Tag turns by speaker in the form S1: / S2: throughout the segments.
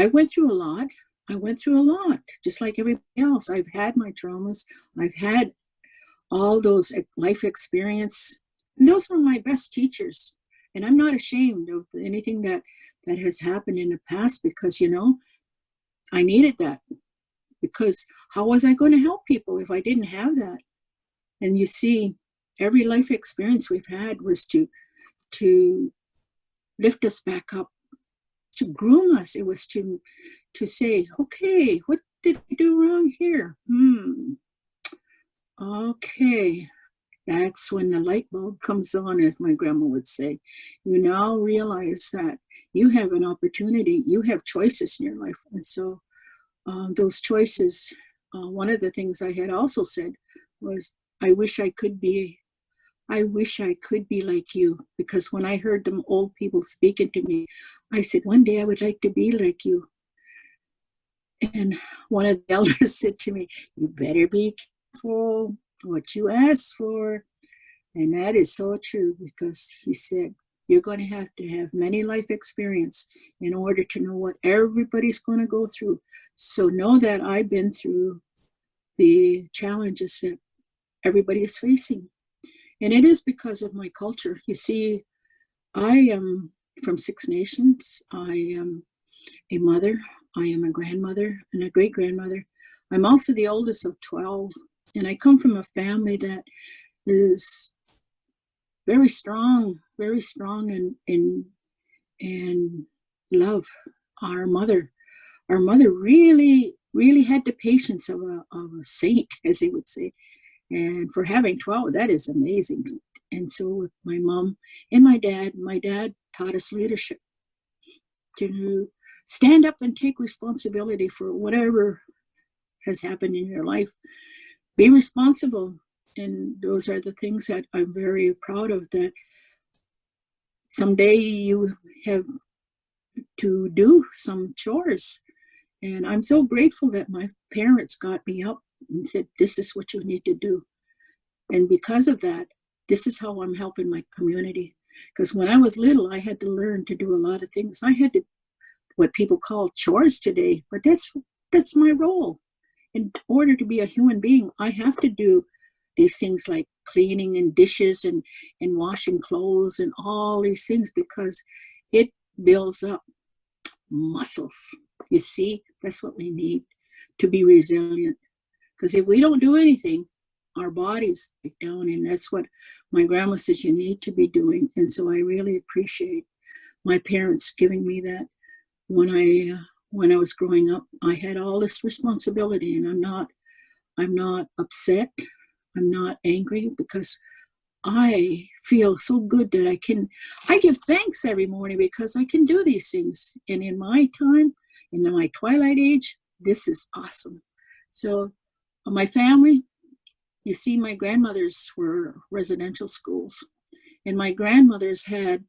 S1: I went through a lot. I went through a lot, just like everybody else. I've had my traumas. I've had all those life experience. And those were my best teachers. And I'm not ashamed of anything that has happened in the past because, I needed that. Because how was I going to help people if I didn't have that? And you see, every life experience we've had was to lift us back up, to groom us. It was to say, okay, what did I do wrong here? Okay. That's when the light bulb comes on, as my grandma would say. You now realize that you have an opportunity, you have choices in your life. And so those choices, one of the things I had also said was, I wish I could be like you. Because when I heard them old people speaking to me, I said, one day I would like to be like you. And one of the elders said to me, you better be careful what you ask for. And that is so true, because he said, you're going to have many life experience in order to know what everybody's going to go through. So know that I've been through the challenges that everybody is facing. And it is because of my culture. You see, I am from Six Nations. I am a mother. I am a grandmother and a great-grandmother. I'm also the oldest of 12. And I come from a family that is very strong in love. Our mother really, really had the patience of a saint, as they would say. And for having 12, that is amazing. And so with my mom and my dad taught us leadership, to stand up and take responsibility for whatever has happened in your life. Be responsible. And those are the things that I'm very proud of, that someday you have to do some chores. And I'm so grateful that my parents got me up and said, this is what you need to do. And because of that, this is how I'm helping my community. Because when I was little, I had to learn to do a lot of things. I had to, what people call chores today, but that's my role. In order to be a human being, I have to do these things like cleaning and dishes and washing clothes and all these things, because it builds up muscles. You see, that's what we need to be resilient. Because if we don't do anything, our bodies break down, and that's what my grandma says you need to be doing. And so I really appreciate my parents giving me that. When I was growing up, I had all this responsibility, and I'm not upset. I'm not angry, because I feel so good that I give thanks every morning because I can do these things. And in my time, in my twilight age, this is awesome. So my family, you see, my grandmothers were residential schools, and my grandmothers had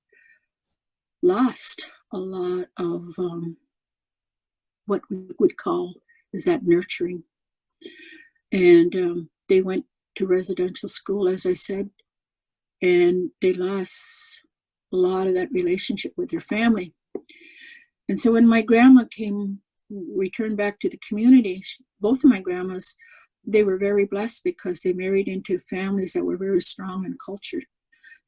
S1: lost a lot of what we would call is that nurturing. And they went to residential school, as I said, and they lost a lot of that relationship with their family. And so when my grandma returned back to the community, both of my grandmas, they were very blessed because they married into families that were very strong in culture,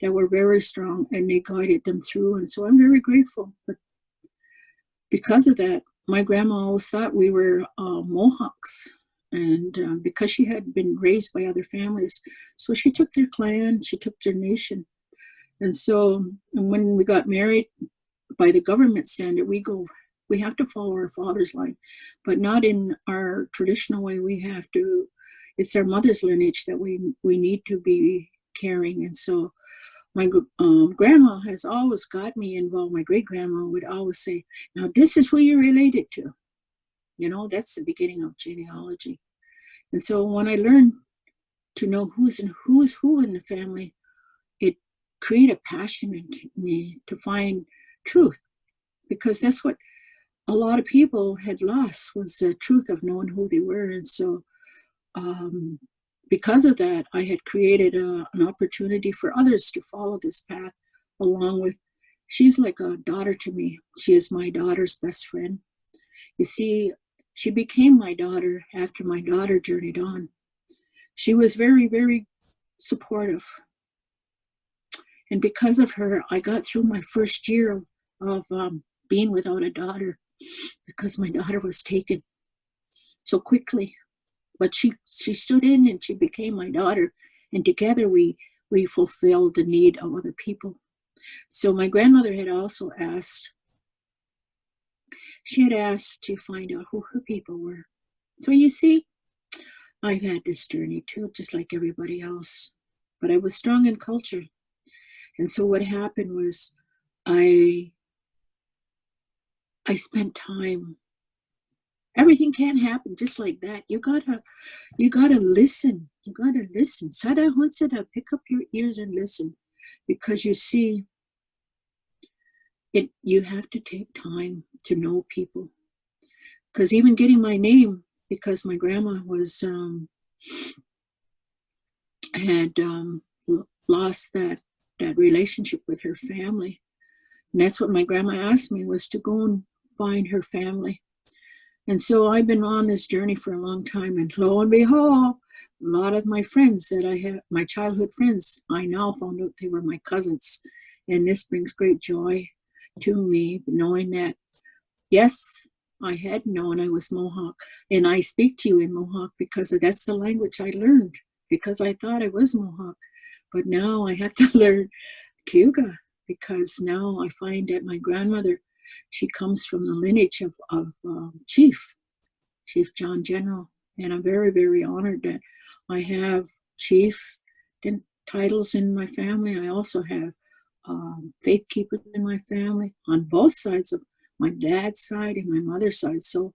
S1: that were very strong, and they guided them through. And so I'm very grateful. But because of that, my grandma always thought we were Mohawks. And because she had been raised by other families, so she took their clan, she took their nation. And so when we got married, by the government standard, we have to follow our father's line, but not in our traditional way. It's our mother's lineage that we need to be carrying. And so my grandma has always got me involved. My great grandma would always say, now this is who you're related to. That's the beginning of genealogy. And so when I learned to know who is who in the family, it created a passion in me to find truth, because that's what a lot of people had lost, was the truth of knowing who they were. And so because of that, I had created an opportunity for others to follow this path along with, she's like a daughter to me. She is my daughter's best friend. You see, she became my daughter after my daughter journeyed on. She was very, very supportive. And because of her, I got through my first year of being without a daughter because my daughter was taken so quickly. But she stood in and she became my daughter. And together we fulfilled the need of other people. So my grandmother had also asked, she had asked to find out who her people were. So you see, I've had this journey too, just like everybody else. But I was strong in culture. And so what happened was I spent time. Everything can't happen just like that. You gotta listen. You gotta listen. Sada Hunsada, pick up your ears and listen. Because you see, you have to take time to know people. Because even getting my name, because my grandma was had lost that relationship with her family. And that's what my grandma asked me, was to go and find her family. And so I've been on this journey for a long time, and lo and behold, a lot of my friends that I have, my childhood friends, I now found out they were my cousins. And this brings great joy to me, knowing that, yes, I had known I was Mohawk, and I speak to you in Mohawk because that's the language I learned, because I thought I was Mohawk. But now I have to learn Cayuga, because now I find that my grandmother, she comes from the lineage of Chief John General. And I'm very, very honored that I have chief titles in my family. I also have faith keepers in my family on both sides of my dad's side and my mother's side. So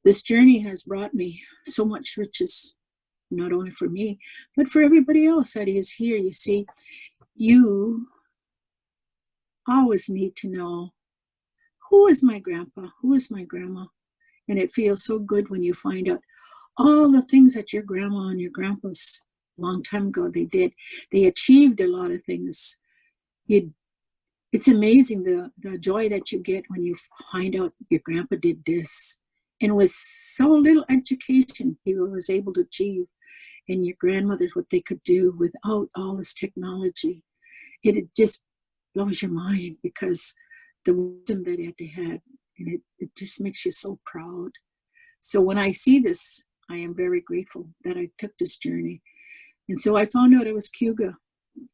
S1: this journey has brought me so much riches, not only for me, but for everybody else that is here. You see, you always need to know, who is my grandpa? Who is my grandma? And it feels so good when you find out all the things that your grandma and your grandpa's a long time ago they did. They achieved a lot of things. It's amazing the joy that you get when you find out your grandpa did this. And with so little education, he was able to achieve. And your grandmother's, what they could do without all this technology. It just blows your mind, because the wisdom that they had, and it just makes you so proud. So when I see this, I am very grateful that I took this journey. And so I found out I was Cayuga.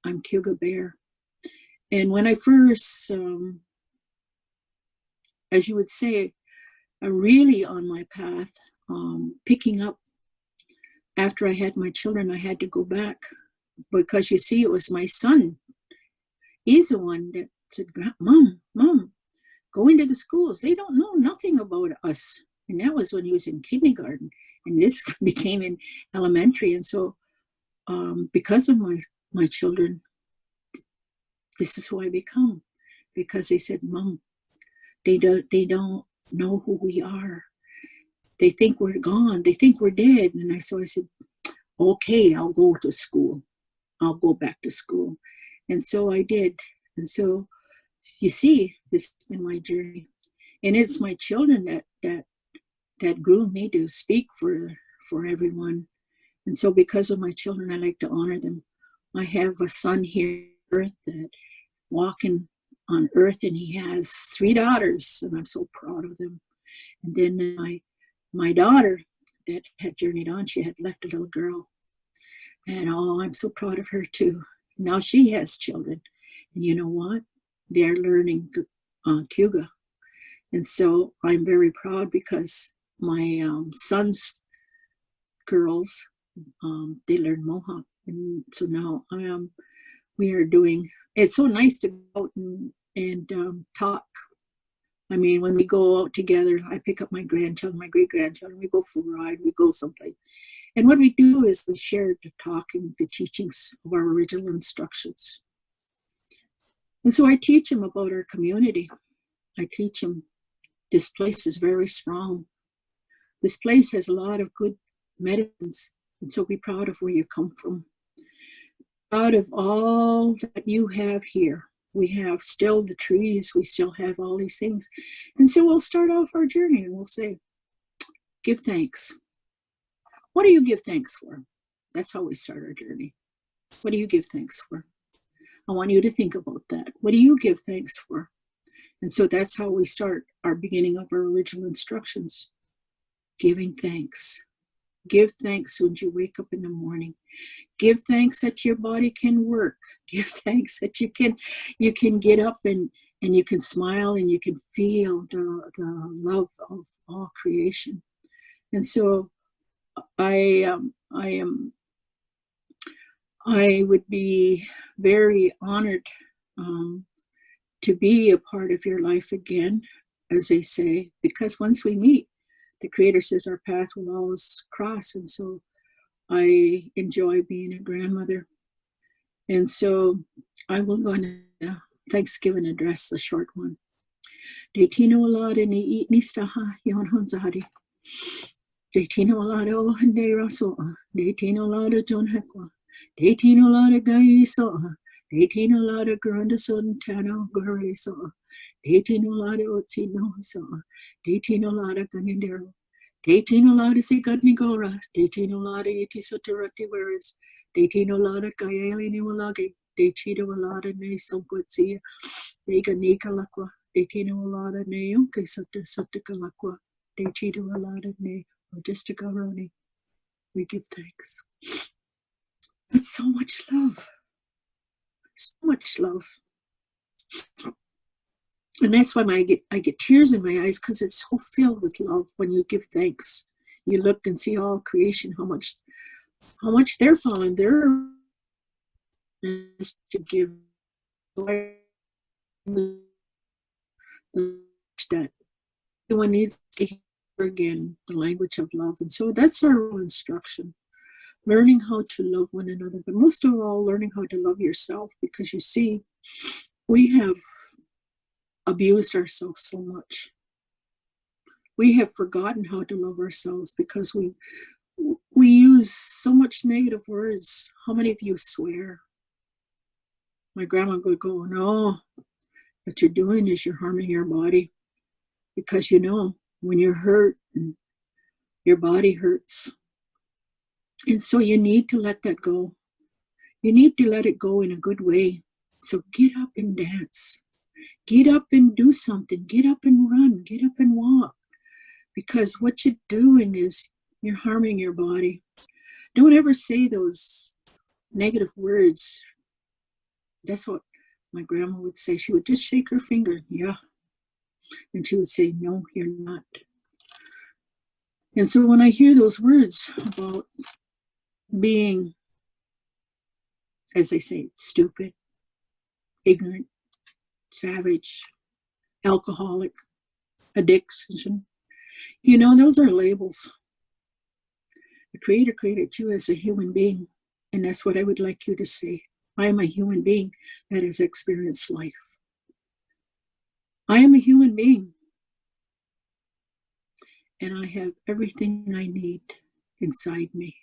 S1: I'm Cayuga Bear. And when I first, as you would say, really on my path, picking up after I had my children, I had to go back, because you see, it was my son. He's the one that said, Mom, go into the schools. They don't know nothing about us. And that was when he was in kindergarten. And this became in elementary. And so because of my children, this is who I become. Because they said, Mom, they don't know who we are. They think we're gone. They think we're dead. And so I said, okay, I'll go to school. I'll go back to school. And so I did. And so you see, this has been my journey. And it's my children that grew me to speak for everyone. And so because of my children, I like to honor them. I have a son here on earth that walking on earth, and he has 3 daughters, and I'm so proud of them. And then my daughter that had journeyed on, she had left a little girl. And I'm so proud of her too. Now she has children. And you know what? They're learning Cayuga. And so I'm very proud, because my son's girls, they learn Mohawk. And so now we are doing, it's so nice to go out and talk. I mean, when we go out together, I pick up my grandchildren, my great-grandchildren, we go for a ride, we go someplace. And what we do is we share the talking, the teachings of our original instructions. And so I teach them about our community. I teach them this place is very strong. This place has a lot of good medicines. And so be proud of where you come from. Proud of all that you have here. We have still the trees, we still have all these things. And so we'll start off our journey and we'll say, give thanks. What do you give thanks for? That's how we start our journey. What do you give thanks for? I want you to think about that. What do you give thanks for? And so that's how we start our beginning of our original instructions. Giving thanks. Give thanks when you wake up in the morning. Give thanks that your body can work. Give thanks that you can get up and you can smile and you can feel the love of all creation. And so I would be very honored to be a part of your life again, as they say, because once we meet, the Creator says our path will always cross. And so I enjoy being a grandmother. And so I will go on a Thanksgiving address, the short one. De tino alada ni eat ni staha yon honzadi. De tino alada o hande rasoa. De tino alada John Hekwa. De tino alada gai soa. De tino alada granda son tano gurri soa. De tino alada otsino soa. De tino alada ganindero. De tino alada si gadnigora. De tino alada iti soterati veris. De tino alada gaieli ni walagi. De chito alada ne sonkotsia. De ganika lakwa. De tino alada ne unke sotika lakwa. De chito alada ne logistica roni. We give thanks. That's so much love. So much love. And that's why I get tears in my eyes, because it's so filled with love when you give thanks. You look and see all creation, how much they're following their to give that everyone needs to hear again the language of love. And so that's our instruction. Learning how to love one another, but most of all, learning how to love yourself, because you see, we have abused ourselves so much. We have forgotten how to love ourselves because we use so much negative words. How many of you swear? My grandma would go, no, what you're doing is you're harming your body, because when you're hurt, your body hurts. And so you need to let that go. You need to let it go in a good way. So get up and dance. Get up and do something. Get up and run. Get up and walk. Because what you're doing is you're harming your body. Don't ever say those negative words. That's what my grandma would say. She would just shake her finger. Yeah. And she would say, no, you're not. And so when I hear those words about being, as they say, stupid, ignorant, savage, alcoholic, addiction, those are labels. The Creator created you as a human being, and that's what I would like you to say. I am a human being that has experienced life. I am a human being, and I have everything I need inside me.